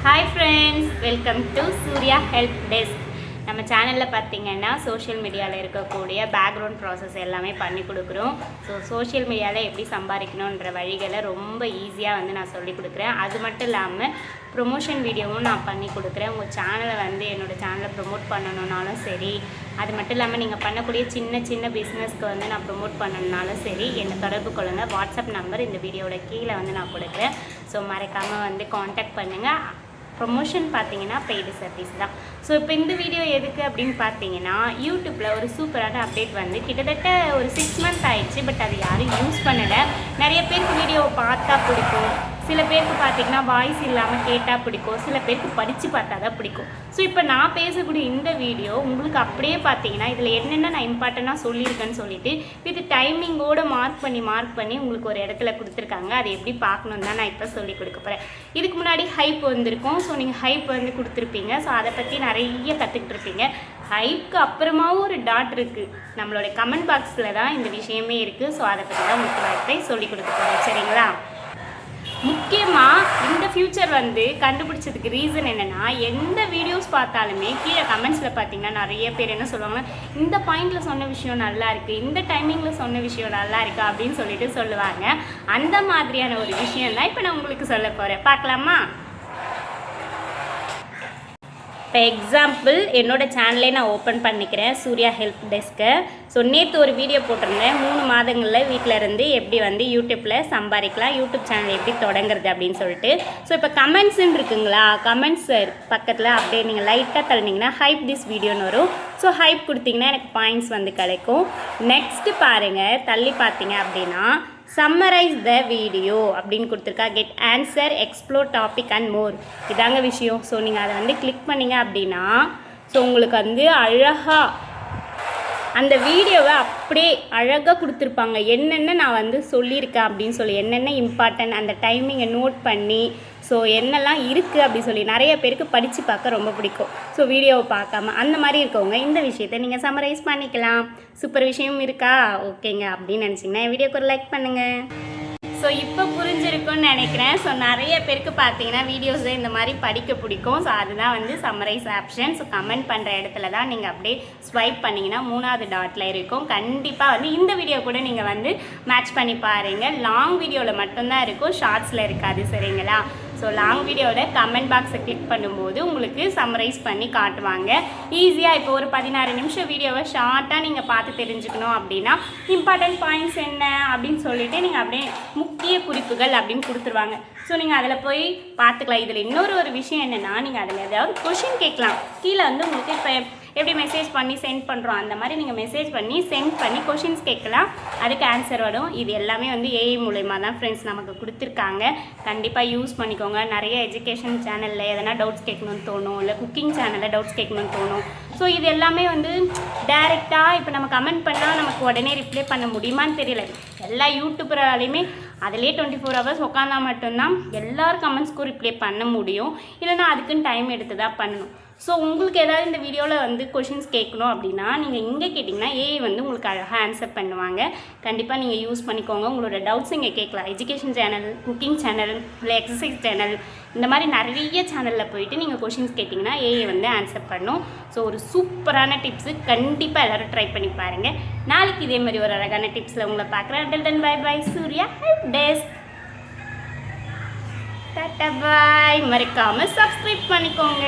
Hi friends, welcome to Surya Help Desk. நம்ம சேனலில் பார்த்தீங்கன்னா சோஷியல் மீடியாவில் இருக்கக்கூடிய பேக்ரவுண்ட் ப்ராசஸ் எல்லாமே பண்ணி கொடுக்குறோம். சோஷியல் மீடியாவில் எப்படி சம்பாதிக்கணுன்ற வழிகளை ரொம்ப ஈஸியாக நான் சொல்லி கொடுக்குறேன். அது மட்டும் இல்லாமல் ப்ரொமோஷன் வீடியோவும் நான் பண்ணி கொடுக்குறேன். உங்கள் சேனலை என்னோடய சேனலை ப்ரொமோட் பண்ணணுன்னாலும் சரி, அது மட்டும் இல்லாமல் நீங்கள் பண்ணக்கூடிய சின்ன சின்ன பிஸ்னஸ்க்கு நான் ப்ரொமோட் பண்ணணுன்னாலும் சரி, என்னை தொடர்பு கொள்ளுங்கள். வாட்ஸ்அப் நம்பர் இந்த வீடியோட கீழே நான் கொடுக்குறேன். ஸோ மறக்காமல் காண்டாக்ட் பண்ணுங்கள். ப்ரொமோஷன் பார்த்தீங்கன்னா பெய்டு சர்வீஸ் தான். ஸோ இப்போ இந்த வீடியோ எதுக்கு அப்படின்னு பார்த்தீங்கன்னா, யூடியூப்பில் ஒரு சூப்பரான அப்டேட் கிட்டத்தட்ட ஒரு 6 மந்த் ஆயிடுச்சு. பட் அது யாரும் யூஸ் பண்ணலை. நிறைய பேருக்கு வீடியோவை பார்த்தா பிடிக்கும், சில பேருக்கு பார்த்தீங்கன்னா வாய்ஸ் இல்லாமல் கேட்டால் பிடிக்கும், சில பேருக்கு படித்து பார்த்தா தான் பிடிக்கும். ஸோ இப்போ நான் பேசக்கூடிய இந்த வீடியோ உங்களுக்கு அப்படியே பார்த்தீங்கன்னா இதில் என்னென்ன நான் இம்பார்ட்டண்ட்டாக சொல்லியிருக்கேன்னு சொல்லிட்டு வித் டைமிங்கோடு மார்க் பண்ணி உங்களுக்கு ஒரு இடத்துல கொடுத்துருக்காங்க. அதை எப்படி பார்க்கணுன்னு தான் நான் இப்போ சொல்லி கொடுக்க போகிறேன். இதுக்கு முன்னாடி ஹைப் வந்திருக்கும். ஸோ நீங்கள் ஹைப் கொடுத்துருப்பீங்க. ஸோ அதை பற்றி நிறைய கற்றுக்கிட்டு இருப்பீங்க. ஹைப்க்கு அப்புறமாவும் ஒரு டாட் இருக்குது. நம்மளோட கமெண்ட் பாக்ஸில் தான் இந்த விஷயமே இருக்குது. ஸோ அதை பற்றி தான் உங்களுக்கு சொல்லி கொடுக்க போகிறேன். சரிங்களா? முக்கியமாக இந்த ஃபியூச்சர் கண்டுபிடிச்சதுக்கு ரீசன் என்னென்னா, எந்த வீடியோஸ் பார்த்தாலுமே கீழே கமெண்ட்ஸில் பார்த்தீங்கன்னா நிறைய பேர் என்ன சொல்லுவாங்கன்னா, இந்த பாயிண்டில் சொன்ன விஷயம் நல்லா இருக்குது, இந்த டைமிங்கில் சொன்ன விஷயம் நல்லா இருக்குது அப்படின்னு சொல்லிட்டு சொல்லுவாங்க. அந்த மாதிரியான ஒரு விஷயம் தான் இப்போ நான் உங்களுக்கு சொல்ல போகிறேன். பார்க்கலாமா? இப்போ எக்ஸாம்பிள் என்னோடய சேனலே நான் ஓப்பன் பண்ணிக்கிறேன், சூர்யா ஹெல்ப் டெஸ்க்கை. ஸோ நேற்று ஒரு வீடியோ போட்டிருந்தேன், 3 மாதங்களில் வீட்டில் இருந்து எப்படி யூடியூப்பில் சம்பாதிக்கலாம், யூடியூப் சேனல் எப்படி தொடங்குறது அப்படின்னு சொல்லிட்டு. ஸோ இப்போ கமெண்ட்ஸுன்னு இருக்குங்களா, கமெண்ட்ஸ் பக்கத்தில் அப்படியே நீங்கள் லைட்டாக தள்ளினீங்கன்னா ஹைப் திஸ் வீடியோன்னு வரும். ஸோ ஹைப் கொடுத்தீங்கன்னா எனக்கு பாயிண்ட்ஸ் கிடைக்கும். நெக்ஸ்ட்டு பாருங்கள், தள்ளி பார்த்தீங்க அப்படின்னா சம்மரைஸ் த வீடியோ அப்படின்னு கொடுத்துருக்கா. Get answer, explore topic and more. இதாங்க விஷயம். ஸோ நீங்கள் அதை கிளிக் பண்ணிங்க அப்படின்னா ஸோ உங்களுக்கு அழகாக அந்த வீடியோவை அப்படியே அழகாக கொடுத்துருப்பாங்க. என்னென்ன நான் சொல்லியிருக்கேன் அப்படின்னு சொல்லி, என்னென்ன இம்பார்ட்டன்ட் அந்த டைமிங்கை நோட் பண்ணி, ஸோ என்னெல்லாம் இருக்குது அப்படின்னு சொல்லி நிறைய பேருக்கு படித்து பார்க்க ரொம்ப பிடிக்கும். ஸோ வீடியோவை பார்க்காம அந்த மாதிரி இருக்கவங்க இந்த விஷயத்தை நீங்கள் சம்மரைஸ் பண்ணிக்கலாம். சூப்பர் விஷயம் இருக்கா? ஓகேங்க அப்படின்னு நினச்சிங்கன்னா வீடியோக்கு ஒரு லைக் பண்ணுங்கள். ஸோ இப்போ புரிஞ்சிருக்குன்னு நினைக்கிறேன். ஸோ நிறைய பேருக்கு பார்த்தீங்கன்னா வீடியோஸை இந்த மாதிரி படிக்க பிடிக்கும். ஸோ அதுதான் சம்மரைஸ் ஆப்ஷன். ஸோ கமெண்ட் பண்ணுற இடத்துல தான் நீங்கள் அப்படியே ஸ்வைப் பண்ணிங்கன்னா 3வது டாட்டில் இருக்கும். கண்டிப்பாக இந்த வீடியோ கூட நீங்கள் மேட்ச் பண்ணி பாருங்கள். லாங் வீடியோவில் மட்டும்தான் இருக்கும், ஷார்ட்ஸில் இருக்காது. சரிங்களா? ஸோ லாங் வீடியோவில் கமெண்ட் பாக்ஸை கிளிக் பண்ணும்போது உங்களுக்கு சம்மரைஸ் பண்ணி காட்டுவாங்க. ஈஸியாக இப்போ ஒரு 16 நிமிஷம் வீடியோவை ஷார்ட்டாக நீங்கள் பார்த்து தெரிஞ்சுக்கணும் அப்படின்னா இம்பார்ட்டன்ட் பாயிண்ட்ஸ் என்ன அப்படின்னு சொல்லிவிட்டு நீங்கள் அப்படியே முக்கிய குறிப்புகள் அப்படின்னு கொடுத்துருவாங்க. ஸோ நீங்கள் அதில் போய் பார்த்துக்கலாம். இதில் இன்னொரு விஷயம் என்னென்னா, நீங்கள் அதில் ஏதாவது கொஷின் கேட்கலாம். கீழே உங்களுக்கு இப்போ எப்படி மெசேஜ் பண்ணி சென்ட் பண்ணுறோம் அந்த மாதிரி நீங்கள் மெசேஜ் பண்ணி சென்ட் பண்ணி கொஷின்ஸ் கேட்கலாம். அதுக்கு ஆன்சர் வரும். இது எல்லாமே ஏஐ மூலயமா தான் ஃப்ரெண்ட்ஸ் நமக்கு கொடுத்துருக்காங்க. கண்டிப்பாக யூஸ் பண்ணிக்கோங்க. நிறைய எஜுகேஷன் சேனலில் எதனா டவுட்ஸ் கேட்கணும்னு தோணும், இல்லை குக்கிங் சேனலில் டவுட்ஸ் கேட்கணும்னு தோணும். ஸோ இது எல்லாமே டைரெக்டாக இப்போ நம்ம கமெண்ட் பண்ணால் நமக்கு உடனே ரிப்ளை பண்ண முடியுமான்னு தெரியல. எல்லா யூடியூபராலையுமே அதிலே 24 ஹவர்ஸ் உட்காந்தா மட்டும்தான் எல்லார் கமெண்ட்ஸ்க்கும் ரிப்ளை பண்ண முடியும். இல்லைனா அதுக்குன்னு டைம் எடுத்து தான் பண்ணணும். ஸோ உங்களுக்கு ஏதாவது இந்த வீடியோவில் கொஷின்ஸ் கேட்கணும் அப்படின்னா நீங்கள் இங்கே கேட்டிங்கன்னா ஏஐ உங்களுக்கு அழகாக ஆன்சர் பண்ணுவாங்க. கண்டிப்பாக நீங்கள் யூஸ் பண்ணிக்கோங்க. உங்களோட டவுட்ஸ் இங்கே கேட்கலாம். எஜுகேஷன் சேனல், குக்கிங் சேனல், இல்லை எக்ஸசைஸ் சேனல், இந்த மாதிரி நிறைய சேனலில் போயிட்டு நீங்கள் கொஷின்ஸ் கேட்டிங்கன்னா ஏஐ ஆன்சர் பண்ணும். ஸோ ஒரு சூப்பரான டிப்ஸு. கண்டிப்பாக எல்லோரும் ட்ரை பண்ணி பாருங்கள். நாளைக்கு இதே மாதிரி ஒரு அழகான டிப்ஸில் உங்களை பார்க்குறேன். Until then, bye bye. Surya help desk. Tata bye. மறக்காமல் சப்ஸ்கிரைப் பண்ணிக்கோங்க.